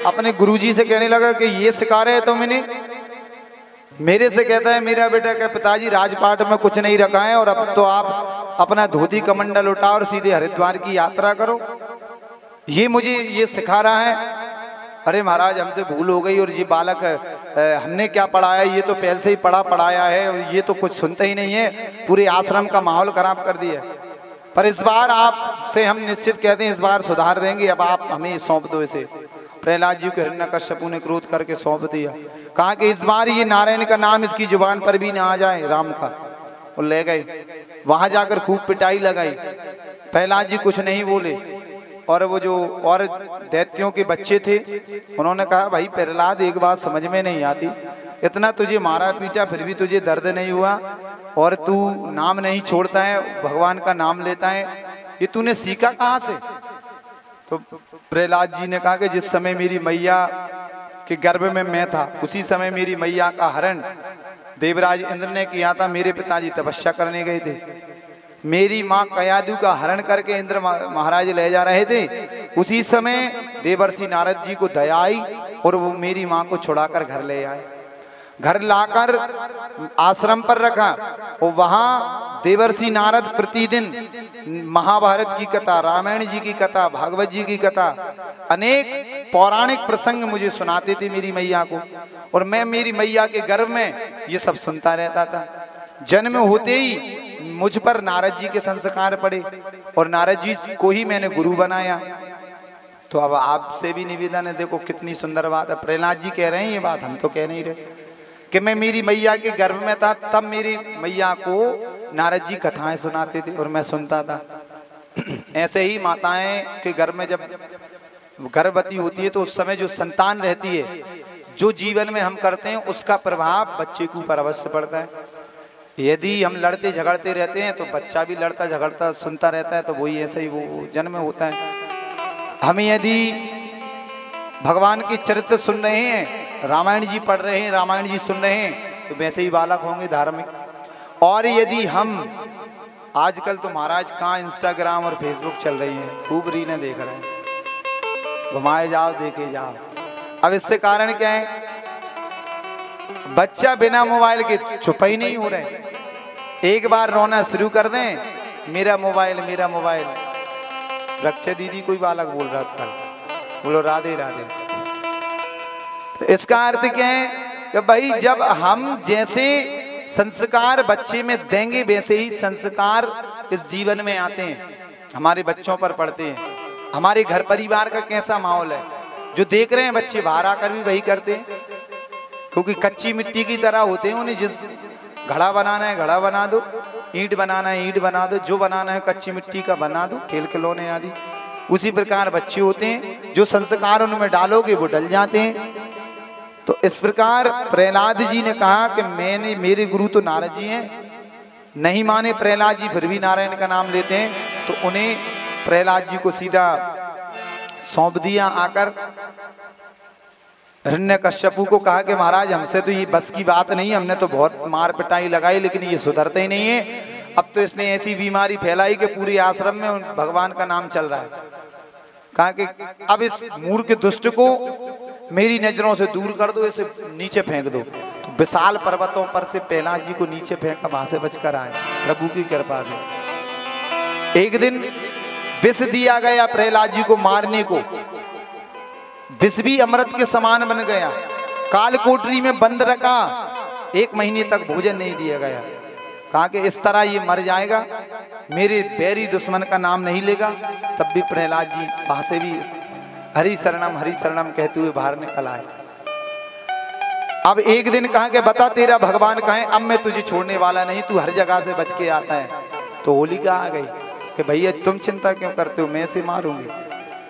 अपने गुरुजी से कहने लगा कि ये सिखा रहे तो मैंने मेरे से कहता है मेरा बेटा क्या पिताजी राजपाट में कुछ नहीं रखा है और अब तो आप अपना धोती कमंडल उठाओ और सीधे हरिद्वार की यात्रा करो, ये मुझे ये सिखा रहा है। अरे महाराज हमसे भूल हो गई और ये बालक हमने क्या पढ़ाया, ये तो पहले से ही पढ़ाया है और ये तो कुछ सुनते ही नहीं है, पूरे आश्रम का माहौल खराब कर दिया। पर इस बार आपसे हम निश्चित कहते हैं इस बार सुधार देंगे, अब आप हमें सौंप दो इसे। प्रहलाद जी को हिरण्यकश्यपु ने क्रोध करके सौंप दिया, कहा कि इस बार ये नारायण का नाम इसकी जुबान पर भी ना आ जाए, राम का। और ले गए, वहां जाकर खूब पिटाई लगाई। प्रहलाद जी कुछ नहीं बोले और वो जो और दैत्यों के बच्चे थे उन्होंने कहा भाई प्रहलाद एक बात समझ में नहीं आती, इतना तुझे मारा पीटा फिर भी तुझे दर्द नहीं हुआ और तू नाम नहीं छोड़ता है, भगवान का नाम लेता है, ये तूने सीखा कहाँ से? तो प्रहलाद जी ने कहा कि जिस समय मेरी मैया के गर्भ में मैं था उसी समय मेरी मैया का हरण देवराज इंद्र ने किया था। मेरे पिताजी तपस्या करने गए थे, मेरी माँ कयादु का हरण करके इंद्र महाराज ले जा रहे थे, उसी समय देवर्षि नारद जी को दया आई और वो मेरी माँ को छुड़ाकर घर ले आए। घर लाकर आश्रम पर रखा और वहां देवर्षि नारद प्रतिदिन महाभारत की कथा, रामायण जी की कथा, भागवत जी की कथा, अनेक पौराणिक प्रसंग मुझे सुनाते थे मेरी मैया को, और मैं मेरी मैया के गर्भ में ये सब सुनता रहता था। जन्म होते ही मुझ पर नारद जी के संस्कार पड़े और नारद जी को ही मैंने गुरु बनाया। तो अब आपसे भी निवेदन है, देखो कितनी सुंदर बात है। प्रहलाद जी कह रहे हैं ये बात, हम तो कह नहीं रहे, कि मैं मेरी मैया के गर्भ में था तब मेरी मैया को नारद जी कथाएं सुनाते थे और मैं सुनता था। ऐसे ही माताएं के गर्भ में जब गर्भवती होती है तो उस समय जो संतान रहती है, जो जीवन में हम करते हैं उसका प्रभाव बच्चे के ऊपर अवश्य पड़ता है। यदि हम लड़ते झगड़ते रहते हैं तो बच्चा भी लड़ता झगड़ता सुनता रहता है, तो वही ऐसे ही वो जन्म होता है। हम यदि भगवान के चरित्र सुन रहे हैं, रामायण जी पढ़ रहे हैं, रामायण जी सुन रहे हैं, तो वैसे ही बालक होंगे धार्मिक। और यदि हम आजकल तो महाराज कहाँ इंस्टाग्राम और फेसबुक चल रही है, खूब रीलें देख रहे हैं, घुमाए जाओ देखे जाओ। अब इससे कारण क्या है? बच्चा बिना मोबाइल के चुप ही नहीं हो रहे, एक बार रोना शुरू कर दें, मेरा मोबाइल मेरा मोबाइल। रक्षा दीदी कोई बालक बोल रहा था, बोलो राधे राधे। तो इसका अर्थ क्या है कि भाई जब हम जैसे संस्कार बच्चे में देंगे वैसे ही संस्कार इस जीवन में आते हैं, हमारे बच्चों पर पड़ते हैं। हमारे घर परिवार का कैसा माहौल है, जो देख रहे हैं बच्चे बाहर आकर भी वही करते हैं, क्योंकि कच्ची मिट्टी की तरह होते हैं। उन्हें जिस घड़ा बनाना है घड़ा बना दो, ईंट बनाना है ईंट बना दो, जो बनाना है कच्ची मिट्टी का बना दो, खेल खिलौने आदि। उसी प्रकार बच्चे होते हैं, जो संस्कार उनमें डालोगे वो डल जाते हैं। तो इस प्रकार प्रहलाद जी ने कहा कि मेरे गुरु तो नारद जी हैं। नहीं माने प्रहलाद जी फिर भी नारायण का नाम लेते हैं, तो उन्हें प्रहलाद जी को सीधा सौंप दिया। आकर हिरण्यकश्यपु को कहा कि महाराज हमसे तो ये बस की बात नहीं, हमने तो बहुत मार पिटाई लगाई लेकिन ये सुधरते ही नहीं है। अब तो इसने ऐसी बीमारी फैलाई कि पूरे आश्रम में भगवान का नाम चल रहा है। कहा कि अब इस मूर्ख दुष्ट को मेरी नजरों से दूर कर दो, इसे नीचे फेंक दो। तो विशाल पर्वतों पर से प्रहलाद जी को नीचे फेंका, वहां से बचकर आए प्रभु की कृपा से। एक दिन विष दिया गया प्रहलाद जी को मारने को, विष भी अमृत के समान बन गया। काल कोठरी में बंद रखा, 1 महीने तक भोजन नहीं दिया गया। कहा कि इस तरह ये मर जाएगा, मेरे बैरी दुश्मन का नाम नहीं लेगा। तब भी प्रहलाद जी वहां से भी हरि शरणम कहते हुए बाहर निकल आए। अब एक दिन कहा कि बता तेरा भगवान कहाँ है, अब मैं तुझे छोड़ने वाला नहीं, तू हर जगह से बच के आता है। तो होलिका आ गई कि भैया तुम चिंता क्यों करते हो, मैं इसे मारूंगी।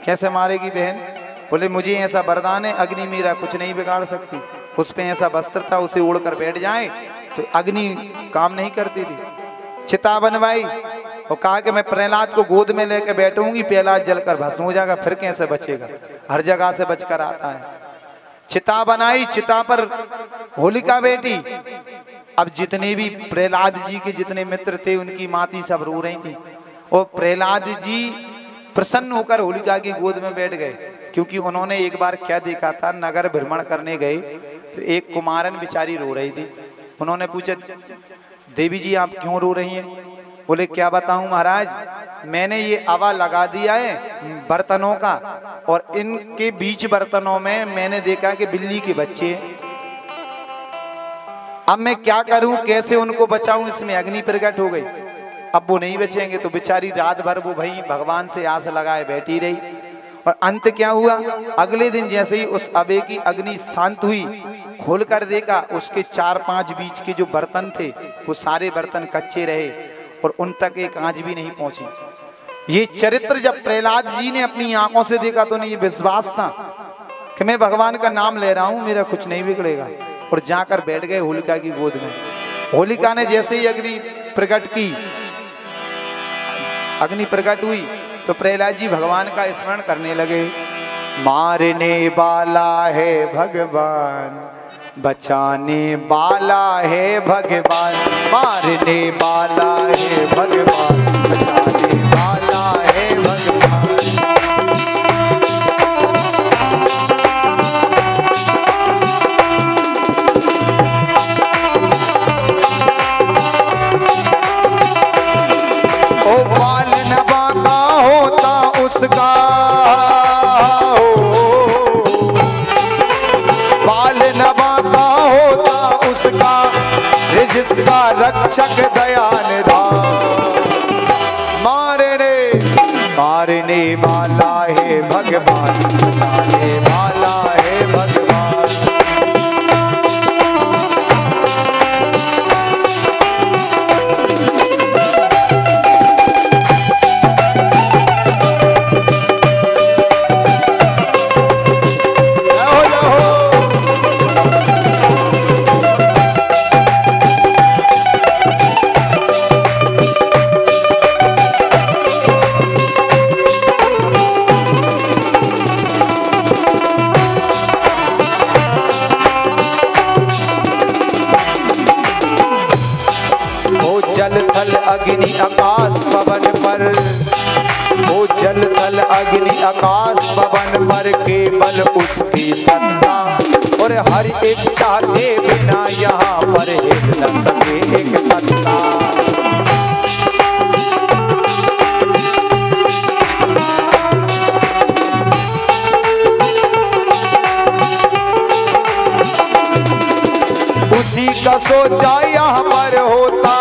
कैसे मारेगी बहन? बोले मुझे ऐसा वरदान है, अग्नि मेरा कुछ नहीं बिगाड़ सकती। उस पे ऐसा वस्त्र था, उसे उड़कर बैठ जाए तो अग्नि काम नहीं करती थी। चिता बनवाई और कहा कि मैं प्रहलाद को गोद में लेकर बैठूंगी, प्रहलाद जलकर भस्म हो जाएगा, फिर कैसे बचेगा, हर जगह से बचकर आता है। चिता बनाई, चिता पर होलिका बैठी। अब जितने भी प्रहलाद जी के जितने मित्र थे उनकी माती सब रो रही थी, और प्रहलाद जी प्रसन्न होकर होलिका की गोद में बैठ गए। क्योंकि उन्होंने एक बार क्या देखा था, नगर भ्रमण करने गए तो एक कुमारन बेचारी रो रही थी। उन्होंने पूछा, देवी जी आप क्यों रो रही हैं? बोले क्या बताऊं महाराज, मैंने ये आवा लगा दिया है बर्तनों का और इनके बीच बर्तनों में मैंने देखा कि बिल्ली के बच्चे हैं। अब मैं क्या करूं, कैसे उनको बचाऊं? इसमें अग्नि प्रकट हो गई। अब वो नहीं बचेंगे तो बेचारी रात भर वो भाई भगवान से आस लगाए बैठी रही। और अंत क्या हुआ, अगले दिन जैसे ही उस अबे की अग्नि शांत हुई, खोल कर देखा उसके 4-5 बीच के जो बर्तन थे वो सारे बर्तन कच्चे रहे और उन तक एक आंच भी नहीं पहुंची। ये चरित्र जब प्रहलाद जी ने अपनी आंखों से देखा तो उन्हें ये विश्वास था कि मैं भगवान का नाम ले रहा हूं, मेरा कुछ नहीं बिगड़ेगा। और जाकर बैठ गए होलिका की गोद में। होलिका ने जैसे ही अग्नि प्रकट की, अग्नि प्रकट हुई तो प्रहलाद जी भगवान का स्मरण करने लगे। मारने वाला है भगवान, बचाने वाला है भगवान, मारने वाला है भगवान, बचाने वाला है भगवान। ओ बाल नवा का होता उसका, बाल नवा का होता उसका, जिसका रक्षक दयान धाम। मारने वाला है भगवान, बचाने वाला है भगवान। अग्नि आकाश पवन पर, वो जल थल अग्नि आकाश पवन पर, केवल उसकी सत्ता और हर इच्छा के बिना यहाँ पर हिल न सके एक पत्ता। उसी का सोचा यहाँ पर होता,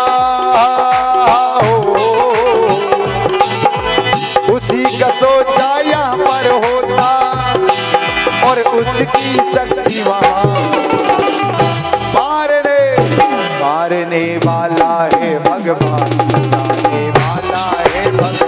उसी का सोचा यहाँ पर होता और उसकी शक्ति वहाँ। मारने वाला है भगवान, बचाने वाला है भगवान।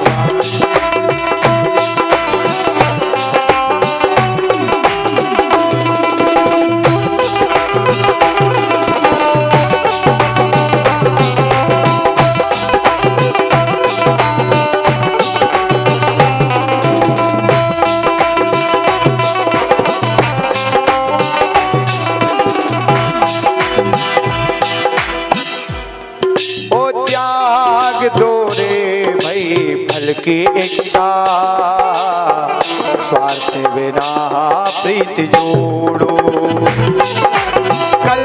की इच्छा स्वार्थ बिना प्रीत जोड़ो, कल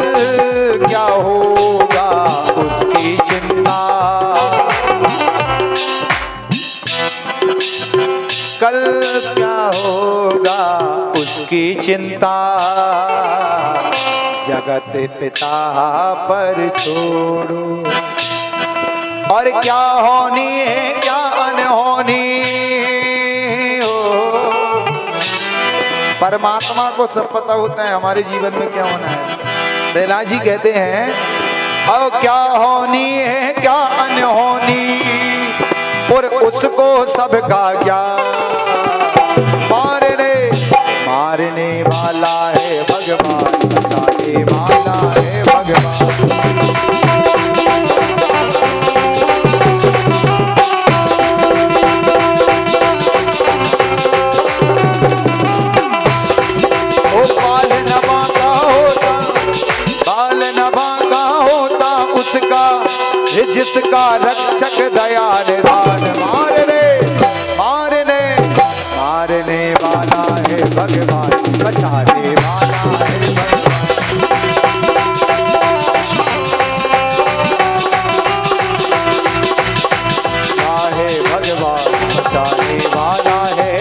क्या होगा उसकी चिंता, कल क्या होगा उसकी चिंता, जगत पिता पर छोड़ो। और क्या होनी है क्या अनहोनी हो, परमात्मा को सब पता होता है हमारे जीवन में क्या होना है। प्रहलाद जी कहते हैं और क्या होनी है क्या अनहोनी, और उसको सबका ज्ञान। मारने वाला है भगवान, बचाने वाला है भगवान। जिसका रक्षक दयान धान। मारने वाला है भगवान बचाने वाला है भगवान बचाने वाला है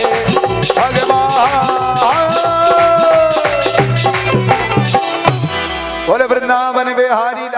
भगवान। बोले वृंदावन बिहारी